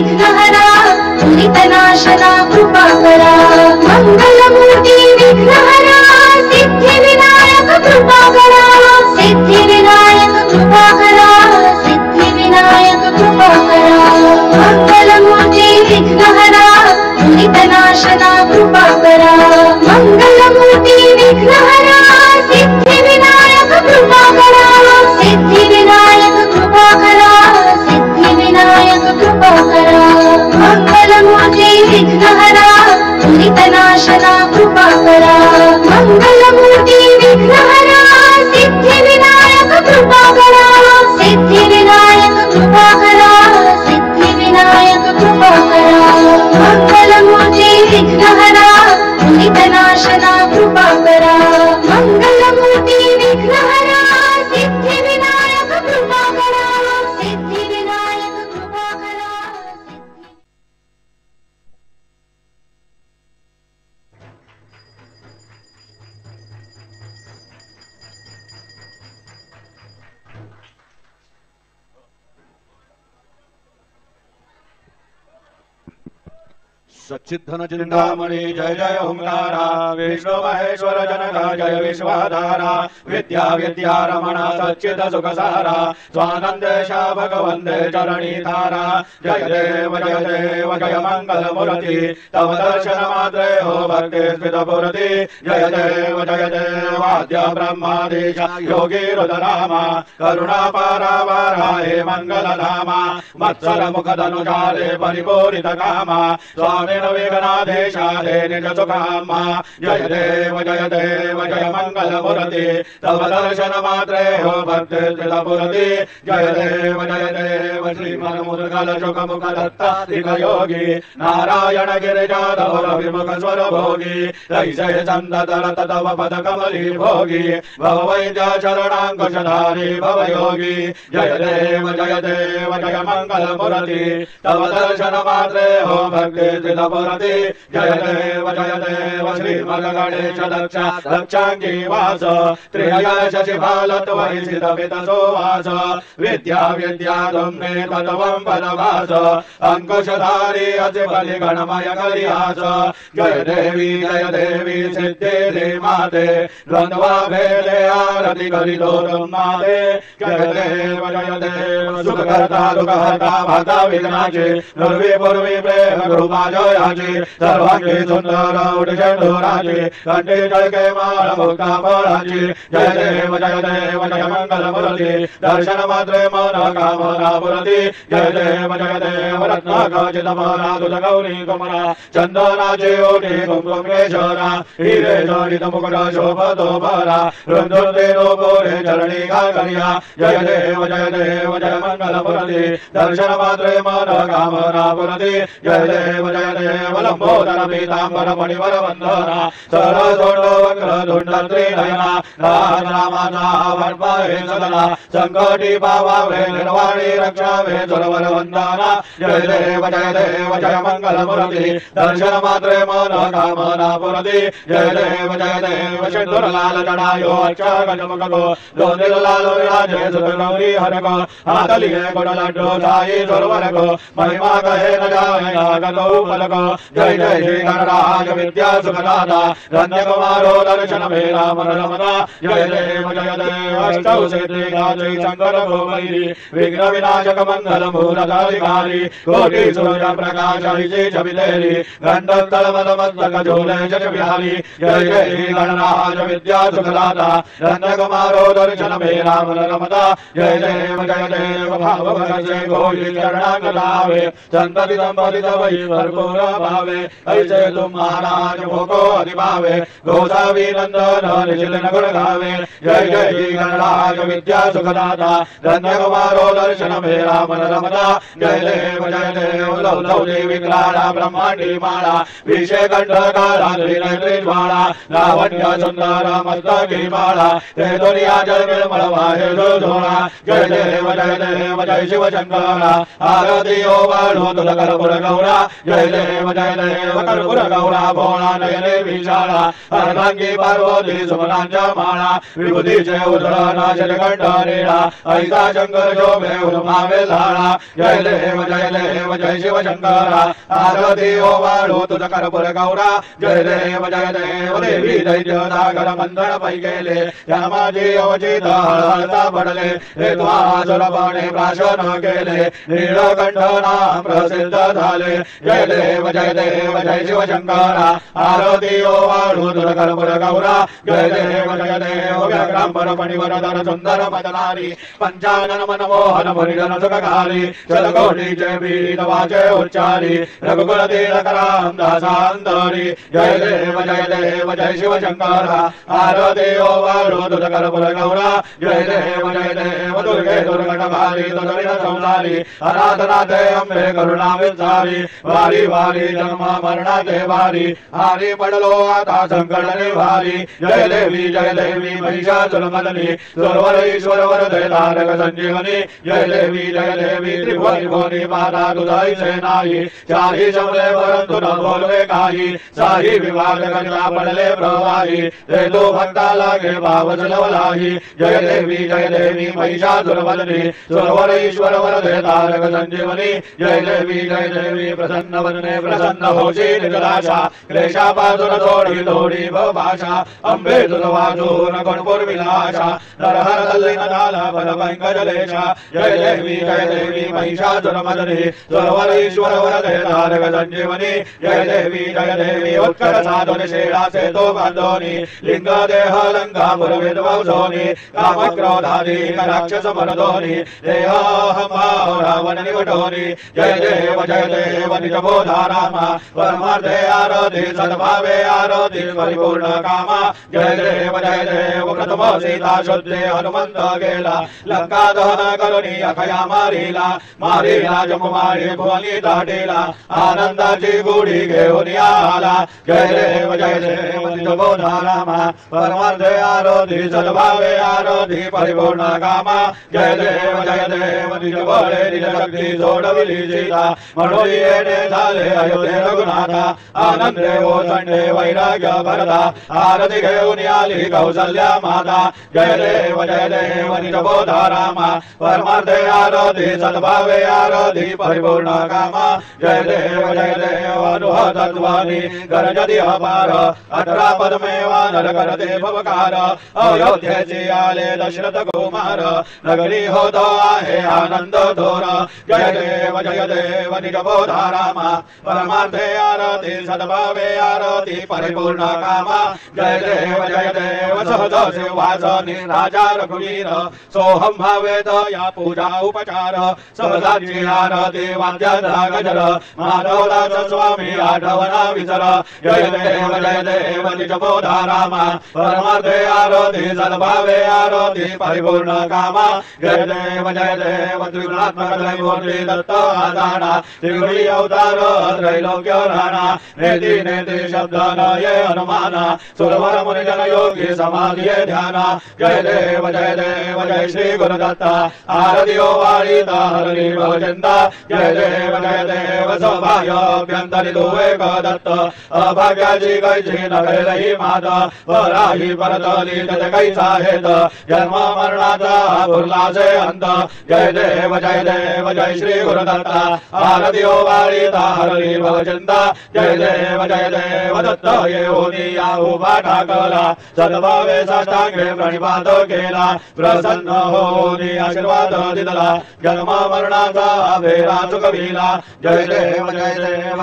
विघ्नहरा दुरितनाशना कृपाकरा मंगलमूर्ति विघ्नहरा सिद्धिविनायक कृपाकरा सिद्धिविनायक कृपाकरा सिद्धिविनायक कृपाकरा मंगलमूर्ति विघ्नहरा दुरितनाशना कृपाकरा मंगलमूर्ति विघ्नहरा सिद्धिविनायक कृपाकरा सिद्धिविनायक कृपाकरा सिद्धिविनायक कृपाकरा मंगलमूर्ति विघ्नहरा दुरितनाशना कृपाकरा मंगलमूर्ति विघ्नहरा सिद्धिविनायक कृपाकरा सिद्धिविनायक कृपाकरा सिद्धिविनायक कृपाकरा मंगलमूर्ति विघ्नहरा दुरितनाशना कृपाकरा मंगलमूर्ति विघ्नहरा सिद्धिविनायक कृपाकरा सिद्धिविनायक कृपाकरा सच्चिद्धन चिंतामणि जय जय ओंकारा विष्णु महेश्वर जनक जय विश्वाधारा विद्या विद्या रमण सच्चिद सुखसारा स्वानंदेश भगवंदे चरणी तारा जय देव जय मंगल मूर्ति तव दर्शन मात्रे हो भक्ति स्थित पूर्ति जय देव आद्य ब्रह्मादीश योगी रुद्रामा करुणा पारावाराहे मंगल धामा मत्सर मुख धनुजाले परिपूरित कामा स्वामी विघ्नाधीशाधे निज सुखामा जय देव जय मंगल मूर्ति तव दर्शन मात्रे हो भक्ति स्थित पूर्ति जय देव श्रीमन मुद्गल शुक मुख दत्ताधिक योगी नारायण गिरिजाधर विमुख स्वर भोगी जय चंदतर तव पद कमली भोगी भव वैद्य चरणांकुशधारी भव योगी जय देव जय मंगल मूर्ति तव दर्शन मात्रे हो भक्ति स्थित पूर्ति जय देव श्रीमद गणेश दक्षांगी वास त्रिय शशिफल त्वरिषित वितसोवास विद्या विद्या तुमे तत्वं पदवास अंकुशधारी अति बलि गणमय कलिहास जय देवी सिद्धि माते द्वंद्वा भेदे आरति करितो माते जय देव सुखकर्ता दुःखहर्ता भक्ता विघ्नाचे दुर्वी पूर्वी प्रेम कृपा जयाचे सर्वांगी सुंदर उठेंदुराचे कंठे जय के माळ मुक्ता फळाचे जय देव जय मंगल मूर्ति दर्शन मात्रे मन कामना पूर्ति जय देव रत्नाखचित मला तुझ गौरी कुमरा चंदनाचे ओठी कुंकुमेश्वरा हिरे जडित मुकुट शोभतो बरा वृंदोदेनो पोरे चरणी गागरिया जय देव जय मंगल मूर्ति दर्शन मात्रे मन कामना पूर्ति जय देव लंबोदर पीतांबर मणिवर वंदना सरसोंड वक्र धुंड त्रिनयना रामाचा वर्पाहे सदना संकटी पावावे निर्वाणी रक्षावे सुरवर वंदना जय देव जय मंगल मूर्ति दर्शन मात्रे मन कामना पूर्ति जय देव सिंदूर लाल जटायो अच्छा गजमुखो दोनिल लाल विराजे सुत गौरी हरको हाथ लिए गुण लड्डू साई सुरवर को महिमा कहे न जाए गो पलको जय श्री गणराज विद्या सुखदाता धन्य कुमारो दर्शन मेरा मन रमता जय देव अष्टौ सिद्धि गाजै शंकर गोमयी विघ्न विनाशक मंगल मूलधारिकारी कोटि सूर्य प्रकाश विशेष विलेरी गंडस्थल मदमस्तक झूले जग बिहारी जय श्री गणराज विद्या सुखदाता धन्य कुमारो दर्शन मेरा मन रमता जय देव भाव भगसे गोई चरणागलावे संतति संपदित वही भरपूर भावे ऐसे तुम महाराज भोगो अधिभावे गोसावी नंदन निखिल गुण गावे जय गणराज विद्या सुखदाता धन्य कुमारो दर्शन मेरा मन रमता जय देव लौ देवी क्लाड़ा ब्रह्मांडी माला विषय कंठ काला त्रिनेत्रिज्वाला लावण्य सुंदर मस्तकी माला ते दुनिया जल निर्मल वाहे जोड़ा जय देव जय शिव शंकरा आरती ओ बाणो तुल कर्पूर गौरा जय देव देव कर्पूर गौरा भोळा नयने विशाला अर्धांगी पार्वती सुमनांच्या माळा विभूतीचे उदर नाशल कंठरेळा ऐसा शंकर शोभे उर्मावे झाळा जय देव जय शिव शंकरा आरती ओवाळू तुझ कर्पूर गौरा जय देव देवी दैत्य सागर मंथन पै गेले त्या माझी अवचित हळहळता पडले हे त्वासुरपणे प्राशन केले नीळकंठ नाम प्रसिद्ध झाले जय देव जय शिव शंकरा आरती ओवाळू तुझ कर्पूर गौरा जय देव व्याघ्रांबर मणिवरधर सुंदर मदनारी पंचानन मनमोहन मुनिजन सुखकारी शतकोटीचे बीज वाचे उच्चारी रघुकुल तिलकराम दासांतरी जय देव जय शिव शंकरा आरती ओवाळू तुझ कर्पूर गौरा जय देव दुर्गे दुर्गटभारी दुर्गण संसारी अनाथनाथे अंबे करुणा विचारी वारी वारी जन्म मरणाचे वारी हारी पडलो आता संकट निवारी जय देवी महिषासुरमर्दिनी सुरवर ईश्वर वरदे तारक संजीवनी जय देवी त्रिभुवनी माता तुझैसे नाही चाही शमले परंतु न बोलवे काही साही विवाद कन्या पडले प्रवाही ते तो भक्ता लागे भावच लवलाही जय देवी महिषासुरमर्दिनी सुरवर ईश्वर वरदे तारक संजीवनी जय देवी प्रसन्न वदने प्रसन्न होशी निजलाशा क्लेशापासून थोडी भाषा अंबे तुझ वाचून गुणपूर विलाशा नरहर तल्ली नदाला फल पंकजलेशा जय देवी महिषासुरमर्दिनी सुरवर ईश्वर वरदे तारक संजीवनी जय देवी उत्कट साधन शेळाचे तो बांधोनी लिंग देह लंका पुरविद्वंसोनी काम क्रोधादी राक्षस मर्दोनी देहाहं रावण निवटोनी जय देव निज बोधा रामा परमार्थे आरती सद्भावे आरती परिपूर्ण कामा जय देव प्रथम सीता शुद्धे हनुमंत गेला लंका दहन करुणी अखया मारीला जमुमारी भुवनी दाटीला आनंदाची गुढी घेऊन आला जय देव निज बोधा रामा परमार्थे आरती सद्भावे आरती परिपूर्ण कामा जय देव निज बळे निज शक्ती जोडविली सीता म्हणून येणे झाले अयोध्ये रघुनाथा आनंदे ओसंडे वैराग्य भरता आरती घेऊन आली कौसल्या माता जय देव निज बोधा रामा परमार्थे आरती सद्भावे आरती परिपूर्ण कामा जय देव अनुहतत्वानि गरजति अपार 18 पद्मेवा नर करते भवकार अयोध्येची आले दशरथ कुमार नगरी होतो आहे आनंद थोर जय देव निज बोधा रामा परमार्थे आरती सद्भावे आरती परिपूर्ण कामा जय देव सहज शिवासनी राजा रघुवीर सोहम भावेत या पूजा उपचार सहजाची आरती वाद्याचा गजर माधवदास स्वामी आठवना विसर जय देव निज बोधा रामा परमार्थे आरती सद्भावे आरती परिपूर्ण कामा जय देव त्रिगुणात्मक दैवोत्री दत्त आदाना त्रिगुणी अवतार त्रैलोक्य राणा नेति शब्द नये हनुमाना सुरवर मुनिजन योगी समाधिये ध्याना जय देव जय श्री गुरुदत्ता आरती ओवाळी हरणी भवचंदा जय देव सौभाग्यभ्यंतरी तू एक दत्त अभाग्याची कैची नगरही माता पराही परतली तत कैसा हेत जन्म मरणाचा पुरलाचे अंत जय देव जय श्री गुरुदत्ता आरती ओवाळी हरणी भवचंदा जय देव दत्त येऊनी या उभा टाकला सद्भावे साष्टांगे प्रणिपात केला प्रसन्न होऊनी आशीर्वाद दिला जन्म मरणाचा फेरा चुकविला जय देव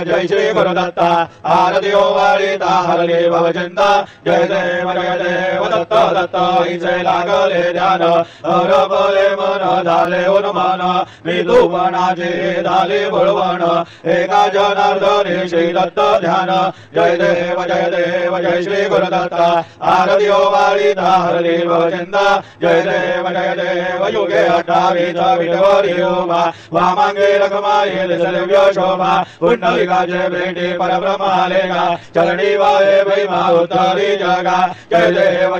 जय श्री गुरुदत्ता आरती ओवाळी हरणी भवचंदा जय देव दत्त इचे लागले ध्यान हरपले मन झाले उन्मन मी दुपणाचे झाले बळवण एका जनार्दने श्री दत्त ध्यान जय देव जय श्री गुरुदत्ता आरती ओवाळी हरणी भवचंदा जय देव युगे 28 विठवरी उभा वामांगे रखमाये दिसलव्य शोभा पुंडलिकाचे भेटी परब्रह्मालेगा चरणी वाहे भैमा उत्तरी जगा जय देव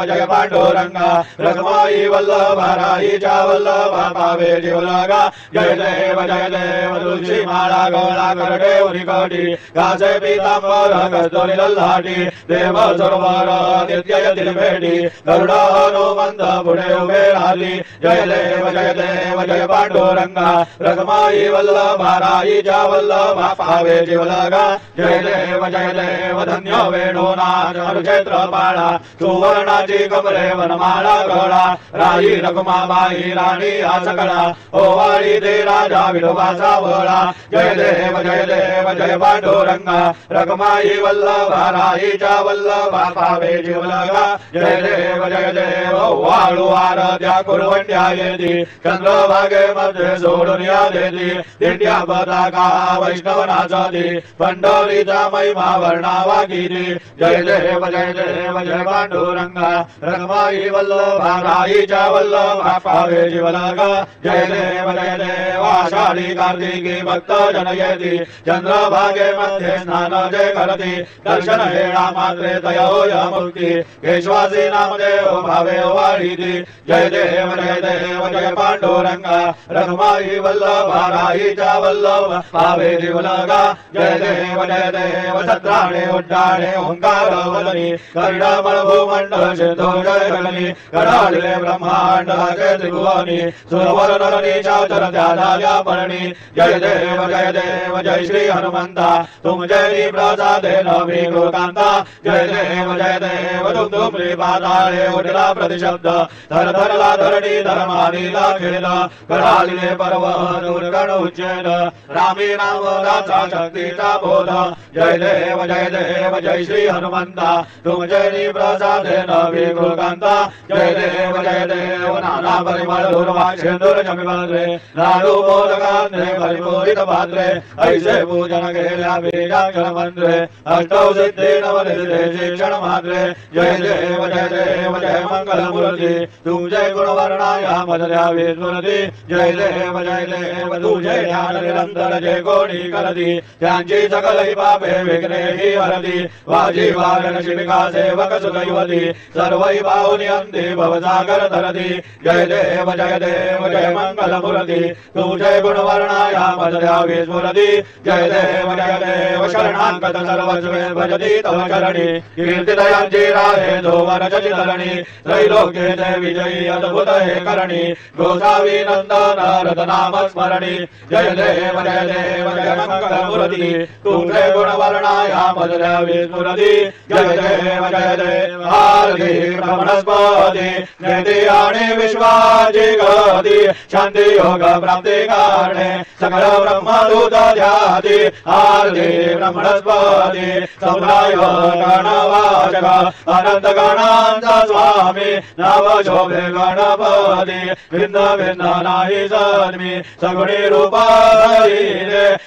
जय पांडुरंगा रखमाई वल्लभा राईच्या वल्लभा पावे जीवलगा जय देव तुलसी माळा गळा करडे उरिकटी गासे पीतांबर कस्तुरी लल्लाटी देव सरोवर नित्य दिलभेटी गरुड हनुमंत पुढे उभे राहिली जय देव जय पांडुरंगा रखमाई वल्लभा राईच्या वल्लभा पावे जीवलगा जय देव धन्य वेणुनाथ अनुक्षेत्र पाळा सुवर्णाची कमरे वनमाळा गळा राई रखमाबाई राणी आसकडा ओवाळी दे राजा विठोबाचा वळा जय देव जय पांडुरंगा रखमाई वल्लभा राईच्या वल्लभा पावे जीवलगा जय देव वाळू आरत्या कुरवंड्या येती चंद्रभागे मध्ये सोडून या देती दिंड्या पताका वैष्णव नाचती पंढरीचा महिमा वर्णावा किती जय देव जय पांडुरंगा रखमाई वल्लभा राईच्या वल्लभा पावे जीवलगा जय देव आषाढी कार्तिकी भक्त जन येती चंद्रभागे मध्ये स्नान जय करती दर्शन हेळा मात्रे तयोय मुक्ती केशवासी नामदेव भावे वाळीती जय देव जय पांडुरंगा रखमाई वल्लभा राईच्या वल्लभा पावे जीवलगा जय देव सत्राणे उड्डाणे ओंकार वदनी कर्णमळ भूमंड सिंधू जय गगनी गडाळले ब्रह्मांड जय त्रिभुवनी सुरवर नरनी चाचर झाल्या परणी जय देव जय श्री हनुमंता तुम जय प्रसादे नवी गोकांता जय देव दुमदुमरी पाताळे उठला प्रतिशब्द धर धरला धरणी धर्मानीला खेळ गडाळले पर्वत दुर्गण उच्चेद रामी नामदाचा शक्तीचा बोध जय देव जय श्री हनुमंता तुम जय प्रसादे नवी गोकांता जय देव नाना परिमळ दुर्वा शेंदूर जमिबलरे लाडू मोदकांद्रे परिपूरित पात्रे ऐसे पूजन गेल्या बीजाक्षर मंत्रे अष्टौ सिद्धि नवनिधे शिक्षण मात्रे जय देव जय मंगल मूर्ती तुझे गुणवर्णाया मधल्या विस्मृती जय देव तुझे ध्यान निरंतर जय कोणी करती त्यांची सकलही पापे विघ्ने ही हरती वाजी वारण शिविका सेवक सुदैवती सर्वै पाहुनी अंती भवसागर धरती जय देव जय मंगल मूर्ती तुझे गुणवर्णाया मधल्या विस्मृती जय देव शरणांगत सर्वस्वे भजती तव चरणी कीर्तिदयांची राहे धोवर चरितरणी त्रैलोक्ये जय विजयी अद्भुत हे करणी गोसावी नंदन रतनाम स्मरणी जय देव जय मंगल मूर्ती तुझे गुणवर्णाया मधल्या विस्मृती जय देव आरती ब्रह्मणस्पती नेती आणि विश्वाची गती शांती योग प्राप्ती कारणे सकल ब्रह्मदूत ध्याती आरती ब्रह्मणस्पती समुदाय गणवाचक अनंत गणांचा स्वामी नाव शोभे गणपती भिन्न भिन्न नाही सद्मी सगुणी रूपा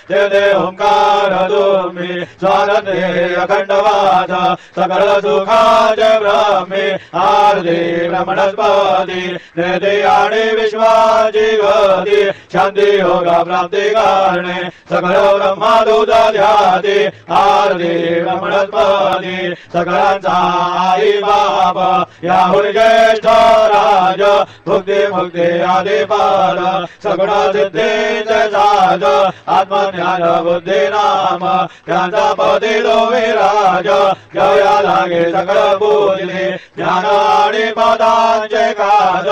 ते ओंकार तुम्ही स्वानंदे अखंडवाद सकल सुखाचे ब्रह्मी आरती ब्रह्मणस्पती नेते आणि विश्वाची गती शांती योग प्राप्ती कारणे सकल ब्रह्मदूत ध्याती आरती ब्रह्मणस्पती सकलांचा आई बाप याहुन ज्येष्ठ राज भुक्ती मुक्ती आदी पाद सगुण सिद्धीचे साज आत्मज्ञान बुद्धी नाम त्यांचा पदी लो विराज जया लागे सकल पूजली ज्ञान आणि पदांचे काज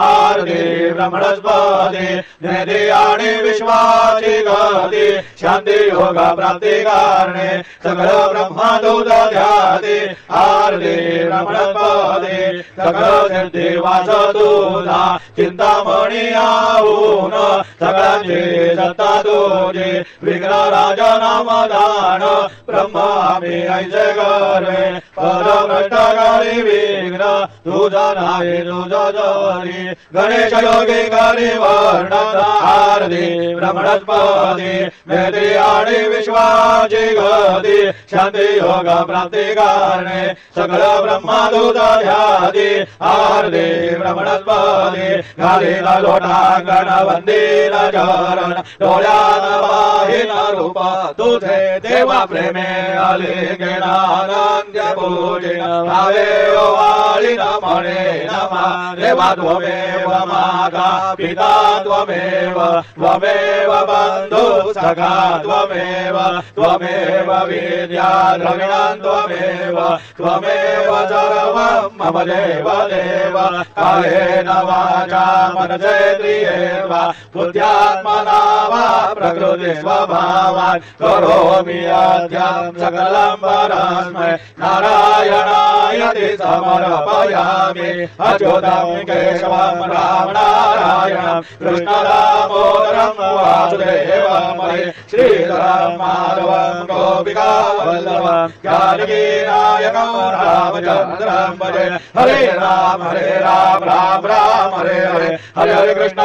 आरती ब्रह्मणस्पती नेती आणि विश्वाची गती शांती योग प्राप्ती कारणे सकल ब्रह्मदूत ध्याती आरती ब्रह्मणस्पती सकल सिद्धी वास तुझा चिंतामणी आहून सगळ्यांची सत्ता तुझी विघ्न राज नामदान ब्रह्मामी ऐसे करे पद भ्रष्टकारी विघ्न तुझा नाही तुझा जरी गणेश योगी करी वर्णन आरती ब्रह्मणस्पती नेती आणि विश्वाची गती शांती योग प्राप्ती कारणे सकल ब्रह्मदूत ध्याती आरती ब्रह्मणस्पती घालीला लोटा गणवंदीला चरण डोळ्यान पाहिन रूप तुझे देवा प्रेमे आले गेणानंद्य पूजिन भावे ओवाळी नमणे नमा देवा त्वमेव माता पिता त्वमेव त्वमेव बन्धु सखा त्वमेव त्वमेव विद्या द्रविणं त्वमेव त्वमेव सर्वं मम देव देव कायेन वाचा मनसेन्द्रियेण वा बुद्ध्यात्मना वा प्रकृतिस्वभावात् करोमि अद्यं सकलं परस्मै नारायणायति समर्पयामि अच्युतं केशवं रामनारायणं कृष्णदामोदरं वासुदेवं श्रीधरं माधवं गोपिकावल्लभं जानकीनायकं रामचन्द्रं भजे हरे राम राम राम हरे हरे हरे हरे कृष्ण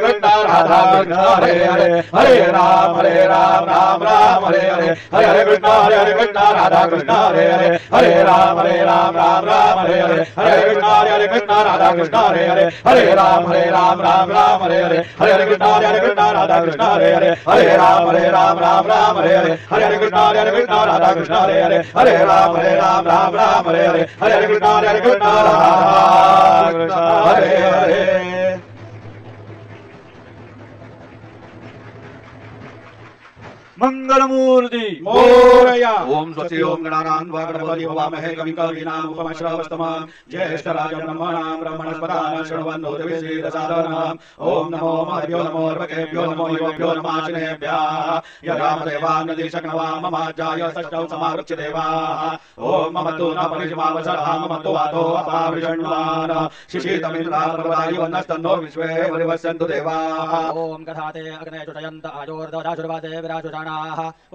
कृष्ण राधा कृष्ण हरे हरे हरे राम राम राम हरे हरे हरे हरे कृष्ण राधा कृष्ण हरे हरे हरे राम राम हरे हरे हरे कृष्ण राधा कृष्ण हरे हरे हरे राम राम हरे हरे हरे कृष्ण राधा कृष्ण हरे हरे हरे राम राम हरे हरे हरे कृष्ण राधा कृष्ण हरे हरे हरे राम राम हरे हरे हरे कृष्ण राधा कृष्ण हरे हरे मंगलमूर्ति मोरया ओम स्वस्ति ओम गणानां गणपति होवामहे कविं कवीनाम् उपमश्रवस्तमं ज्येष्ठराजं ब्रह्मणां ब्रह्मणस्पदानां शृण्वन्नोति विश्वेदसादनाम् ओम नमो महभ्यो नमो अर्वकेभ्यो नमो युवभ्यो नमाचिनेभ्यः यदामदेवान् नदीशक्नवां ममाज्याय षष्ठौ समारुच्य देवाः ओम मम तु न परिजिमावसरः मम तु वातो अपावृषण्वान् शिशीतमिन्द्राप्रदायि वन्नस्तन्नो विश्वे परिवस्यन्तु देवाः ओम कथाते अग्ने चुषयन्त आयोर्दशाशुर्वादे विराजुषाणाः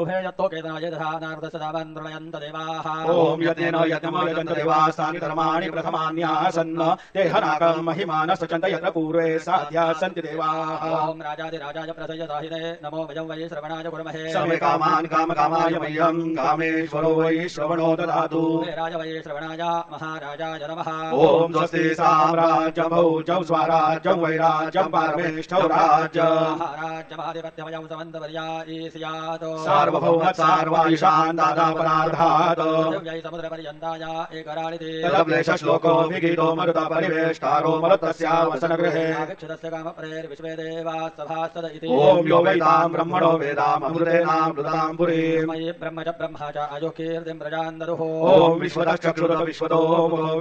उभे यत्तो केतनाय तथा नारदसदावन्द्रणयन्त देवाः ओम यज्ञेन यज्ञम यजन्त देवास्तानि धर्माणि प्रथमान्यासन् देहनाकं महिमानश्च चन्त यत्र पूर्वे साध्याः सन्ति देवाः ओम राजाधिराजाय प्रसय्यताहिने नमो वयं वै श्रवणाय कुर्महे सर्वे कामान् कामकामाय मह्यं कामेश्वरो वै श्रवणो ददातु राज वै श्रवणाय महाराजाय नमः ओम स्वस्ति साम्राज्यं भौजं स्वराज्यं वैराज्यं पारमेष्ठौ राज्यं महाराज्य महाधिपत्यमयं समन्तवर्या ईस्यात् सार्वभौमः सार्वायुषान् दाता परार्धात् दिव्यै समुद्रपर्यन्ताय एकराळिते तदक्लेशश्लोको विगीतो मरुता परिवेष्टारो मरुतस्य वसनगृहे अभिक्षितस्य कामप्रेर्विश्वे देवाः सभासद इति ओम यो वैतां ब्रह्मणो वेदामृतेनामृतां पुरीम् मयि ब्रह्म च ब्रह्मा च अजोकीर्तिं प्रजान् दरुः ओम विश्वतश्चक्षुरुत विश्वतो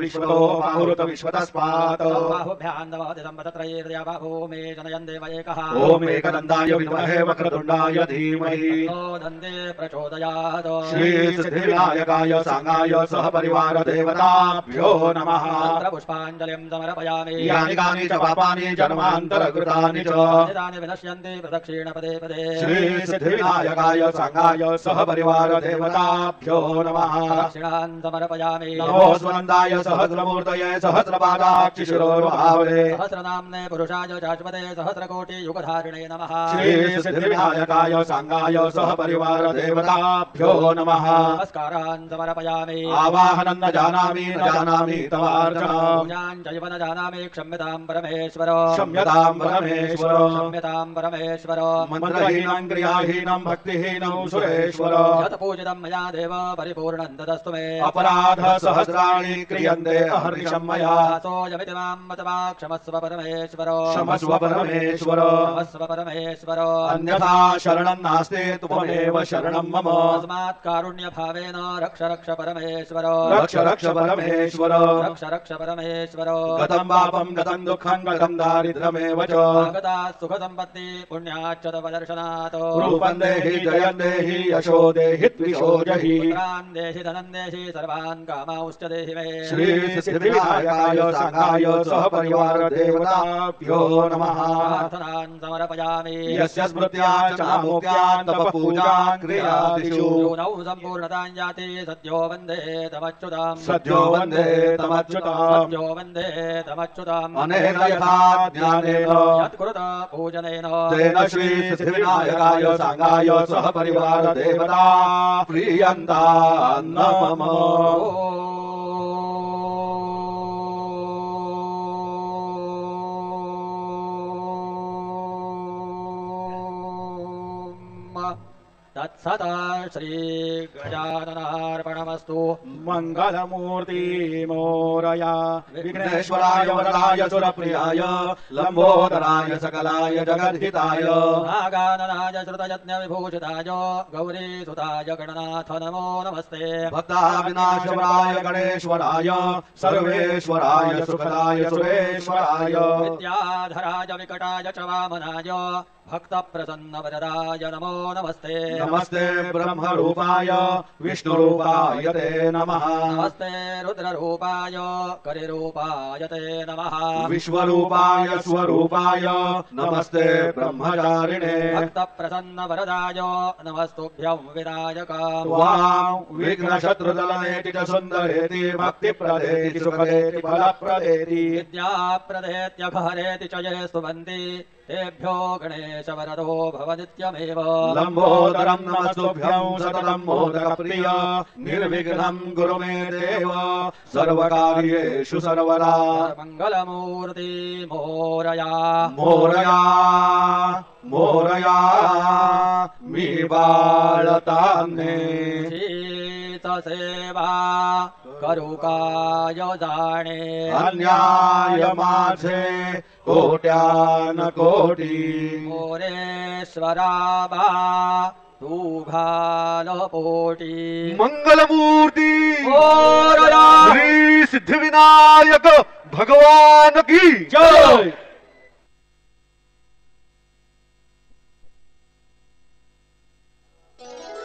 विश्वतो बाहुरुत विश्वतस्मात् बाहुभ्यां नवति सम्पतत्रयीर्या बाभूमे जनयन् देव एकः ओम एकदन्ताय विद्महे वक्रतुण्डाय धीमहि नो दन्ते प्रचोदयात् श्रीसिद्धिविनायकाय साङ्गाय सह परिवार देवताभ्यो नमः पुष्पाञ्जलिं समर्पयामि यानि कानि च पापानि जन्मान्तरकृतानि च निदानि विनश्यन्ति प्रदक्षिण पदे पदे श्रीसिद्धिविनायकाय साङ्गाय सह परिवार देवताभ्यो नमः दक्षिणान् समर्पयामि नमो स्वनन्दाय सहस्रमूर्तये सहस्रपादाक्षिशिरोर्भावे सहस्रनाम्ने पुरुषाय शाश्वते सहस्रकोटियुगधारिणे नमः श्रीसिद्धिविनायकाय साङ्गाय सह परिवार देवताभ्यो नमः नमस्कारान् समर्पयामि आवाहनं न जानामि तवार्चना पूजां चैव न जानामि क्षम्यतां परमेश्वर क्षम्यतां परमेश्वर क्षम्यतां परमेश्वर मन्त्रहीनं क्रियाहीनं भक्तिहीनं सुरेश्वर यत् पूजितं मया देव परिपूर्णं तदस्तु मे अपराध सहस्राणि क्रियन्ते अहर्निशं मया सोऽयमिति मां मतवा क्षमस्व परमेश्वर क्षमस्व परमेश्वर क्षमस्व परमेश्वर अन्यथा शरणं नास्ति त्वमेव शरणं मम तस्मात् कारुण्यभावेन रक्ष रक्ष परमेश्वर रक्ष रक्ष परमेश्वर रक्ष रक्ष परमेश्वर गतं पापं गतं दुःखं गतं दारिद्र्यमेव च आगता सुखसम्पत्ति पुण्याच्च तव दर्शनात् रूपं देहि जयं देहि यशो देहि त्विषो जहि पुत्रान् देहि धनं देहि सर्वान् कामांश्च देहि मे श्रीसिद्धिविनायकाय साङ्गाय सह परिवार देवताभ्यो नमः प्रार्थनान् समर्पयामि यस्य स्मृत्या चामुक्त्या तपपूजां क्रियादिषु नौ सम्पूर्णतां याति सद्यो वन्दे तमच्युताम् सद्यो वन्दे तमच्युताम् सद्यो वन्दे तमच्युताम् अनेन यथा ज्ञानेन यत्कुरुत पूजनेन तेन श्रीसिद्धिविनायकाय साङ्गाय सह परिवार देवता प्रीयन्ता नमः तत्सत् श्रीगजाननार्पणमस्तु। मंगलमूर्ति मोरया विघ्नेश्वराय वरदाय सुरप्रियाय लंबोदराय सकलाय जगद्हिताय नागाननाय श्रुतयज्ञविभूषिताय गौरीसुताय गणनाथ नमो नमस्ते। भक्ताविनाशवराय गणेश्वराय सर्वेश्वराय सुखदाय सुरेश्वराय विद्याधराय विकटाय च वामनाय भक्तप्रसन्नवरदाय नमो नमस्ते। नमस्ते ब्रह्मरूपाय विष्णुरूपाय ते नमः। नमस्ते रुद्ररूपाय करिरूपाय ते नमः। विश्वरूपाय स्वरूपाय नमस्ते ब्रह्मचारिणे भक्तप्रसन्नवरदाय नमस्तुभ्यं विनायक। त्वां विघ्नशत्रुदलनेति च सुन्दरेति भक्तिप्रदेति सुखदेति फलप्रदेति विद्याप्रदेत्यघहरेति च ये स्तुवन्ति तेभ्यो गणेशवरदो भव नित्यमेव। लम्बोदरं नमस्तुभ्यं सततं मोदकप्रिय निर्विघ्नं गुरु मे देव सर्वकार्येषु सर्वदा। मङ्गलमूर्ति मोरया मोरया मोरया मी बाळताने शीतसेवा करुकाय जाणे अन्याय माझे कोट्यान कोटी मोरेश्वरा बा तू घाल पोटी। मंगलमूर्ती मोरया श्री सिद्धिविनायक भगवान की जय।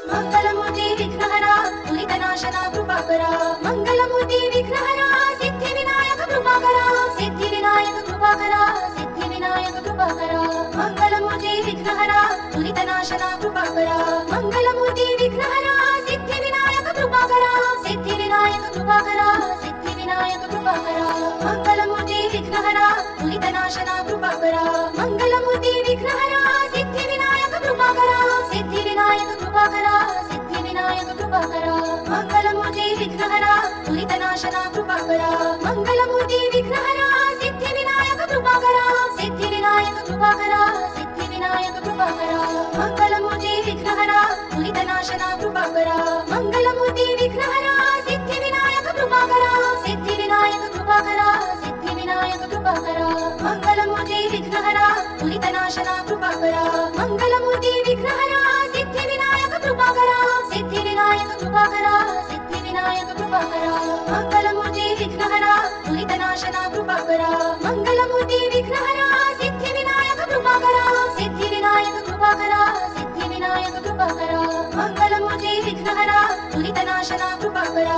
मंगलमूर्ती विघ्नहरा दुरितनाशना कृपाकरा। मंगलमूर्ती विघ्नहरा सिद्धिविनायक कृपाकरा। सिद्धिविनायक कृपाकरा। सिद्धिविनायक कृपाकरा। मंगलमूर्ती विघ्नहरा दुरितनाशना कृपाकरा। मंगलमूर्ती विघ्नहरा सिद्धिविनायक कृपाकरा। सिद्धिविनायक कृपाकरा। सिद्धिविनायक कृपाकरा। मंगलमूर्ती विघ्नहरा दुरितनाशना कृपाकरा। मंगलमूर्ती विघ्नहरा सिद्धिविनायक कृपाकरा। सिद्धिविनायक कृपाकरा। सिद्धिविनायक कृपाकरा। मंगलमूर्ती विघ्नहरा दुरितनाशना कृपाकरा। मंगलमूर्ती विघ्नहरा सिद्धिविनायक कृपाकरा। सिद्धिविनायक कृपाकरा। सिद्धिविनायक कृपाकरा। मंगलमूर्ती विघ्नहरा दुरितनाशना कृपाकरा। मंगलमूर्ती विघ्नहरा सिद्धिविनायक कृपाकरा। सिद्धिविनायक कृपाकरा। सिद्धिविनायक कृपाकरा। मंगलमूर्ती विघ्नहरा दुरितनाशना कृपाकरा। मंगलमूर्ती विघ्नहरा सिद्धिविनायक कृपाकरा। सिद्धिविनायक कृपाकरा। सिद्धिविनायक कृपाकरा। मंगलमूर्ती विघ्नहरा दुरितनाशना कृपाकरा। मंगलमूर्ती विघ्नहरा सिद्धिविनायक कृपाकरा। सिद्धिविनायक कृपाकरा। सिद्धिविनायक कृपाकरा। मंगलमूर्ती विघ्नहरा दुरितनाशना कृपाकरा।